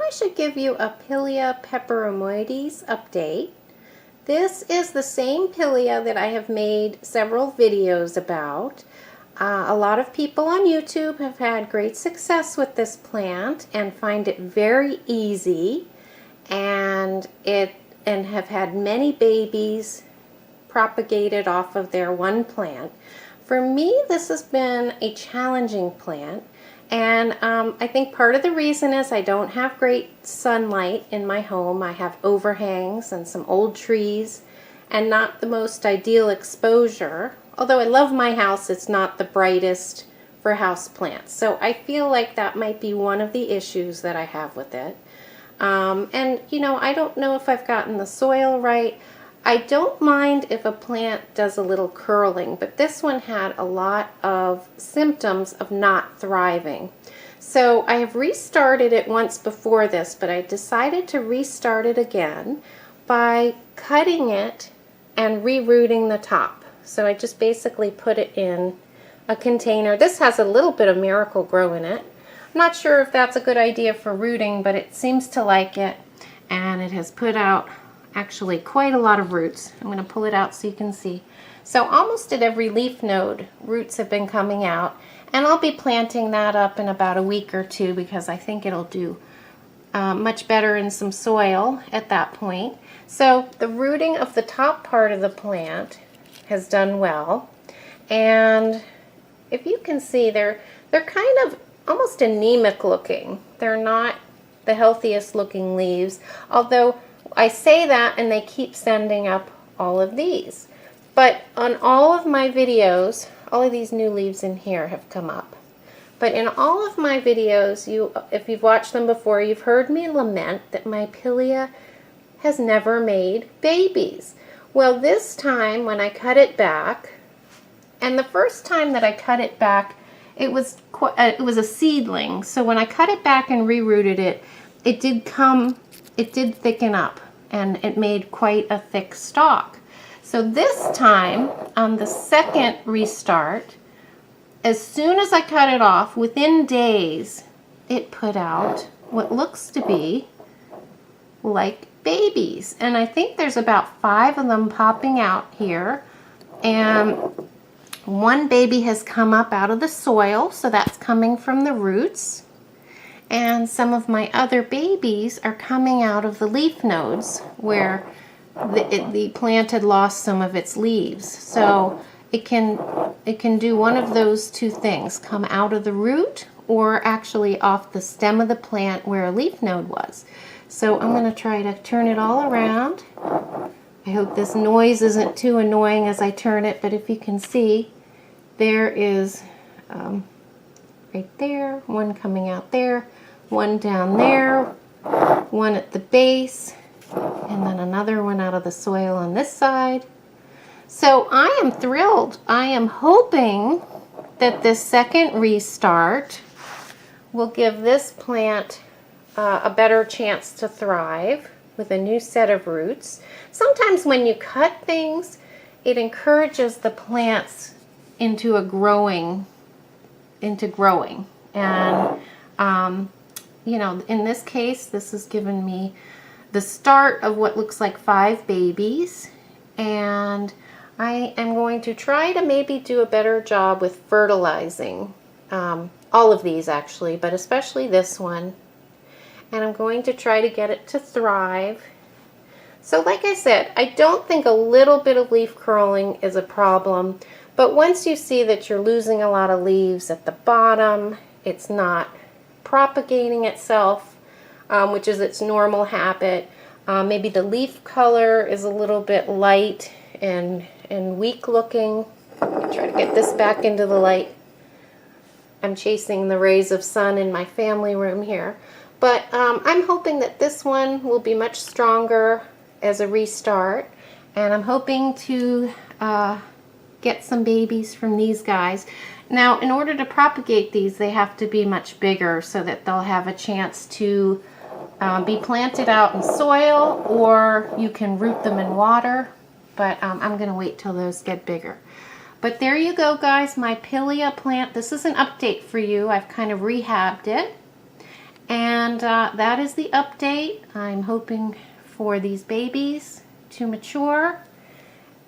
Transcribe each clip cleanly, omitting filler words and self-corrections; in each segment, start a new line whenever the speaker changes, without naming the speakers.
I should give you a Pilea Peperomioides update. This is the same Pilea that I have made several videos about. A lot of people on YouTube have had great success with this plant and find it very easy and have had many babies propagated off of their one plant. For me, this has been a challenging plant, and I think part of the reason is I don't have great sunlight in my home. I have overhangs and some old trees and not the most ideal exposure. Although I love my house, it's not the brightest for house plants. So I feel like that might be one of the issues that I have with it. And you know, I don't know if I've gotten the soil right. I don't mind if a plant does a little curling, but this one had a lot of symptoms of not thriving. So I have restarted it once before this, but I decided to restart it again by cutting it and rerooting the top. So I just basically put it in a container. This has a little bit of Miracle-Gro in it. I'm not sure if that's a good idea for rooting, but it seems to like it, and it has put out actually quite a lot of roots. I'm going to pull it out so you can see. So almost at every leaf node, roots have been coming out, and I'll be planting that up in about a week or two because I think it'll do much better in some soil at that point. So the rooting of the top part of the plant has done well, and if you can see, they're kind of almost anemic looking. They're not the healthiest looking leaves, although I say that and they keep sending up all of these. But on all of my videos, all of these new leaves in here have come up. But in all of my videos, if you've watched them before, you've heard me lament that my Pilea has never made babies. Well, this time when I cut it back, and the first time that I cut it back, it was a seedling. So when I cut it back and rerooted it, it did thicken up, and it made quite a thick stalk. So this time, on the second restart, as soon as I cut it off, within days, it put out what looks to be like babies. And I think there's about 5 of them popping out here. And one baby has come up out of the soil, so that's coming from the roots. And some of my other babies are coming out of the leaf nodes where the plant had lost some of its leaves. So it can do one of those two things, come out of the root or actually off the stem of the plant where a leaf node was. So I'm going to try to turn it all around. I hope this noise isn't too annoying as I turn it, but if you can see, there is right there, one coming out there, one down there, one at the base, and then another one out of the soil on this side. So I am thrilled. I am hoping that this second restart will give this plant a better chance to thrive with a new set of roots. Sometimes when you cut things, it encourages the plants into growing. And you know, in this case, this has given me the start of what looks like 5 babies, and I am going to try to maybe do a better job with fertilizing all of these actually, but especially this one, and I'm going to try to get it to thrive. So like I said, I don't think a little bit of leaf curling is a problem, but once you see that you're losing a lot of leaves at the bottom, it's not propagating itself, which is its normal habit. Maybe the leaf color is a little bit light and weak looking. Let me try to get this back into the light. I'm chasing the rays of sun in my family room here. But I'm hoping that this one will be much stronger as a restart. And I'm hoping to get some babies from these guys. Now, in order to propagate these, they have to be much bigger so that they'll have a chance to be planted out in soil, or you can root them in water. But I'm going to wait till those get bigger. But there you go, guys, my Pilea plant. This is an update for you. I've kind of rehabbed it. And And that is the update. I'm hoping for these babies to mature,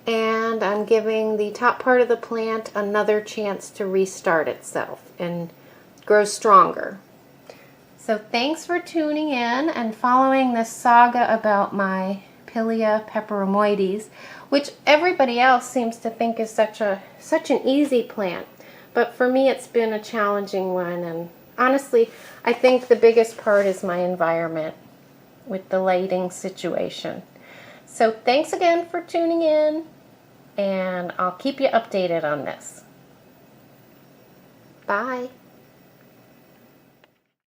and I'm giving the top part of the plant another chance to restart itself and grow stronger. So thanks for tuning in and following this saga about my Pilea Peperomioides, which everybody else seems to think is such an easy plant. But for me, it's been a challenging one, and honestly, I think the biggest part is my environment with the lighting situation. So thanks again for tuning in, and I'll keep you updated on this. Bye.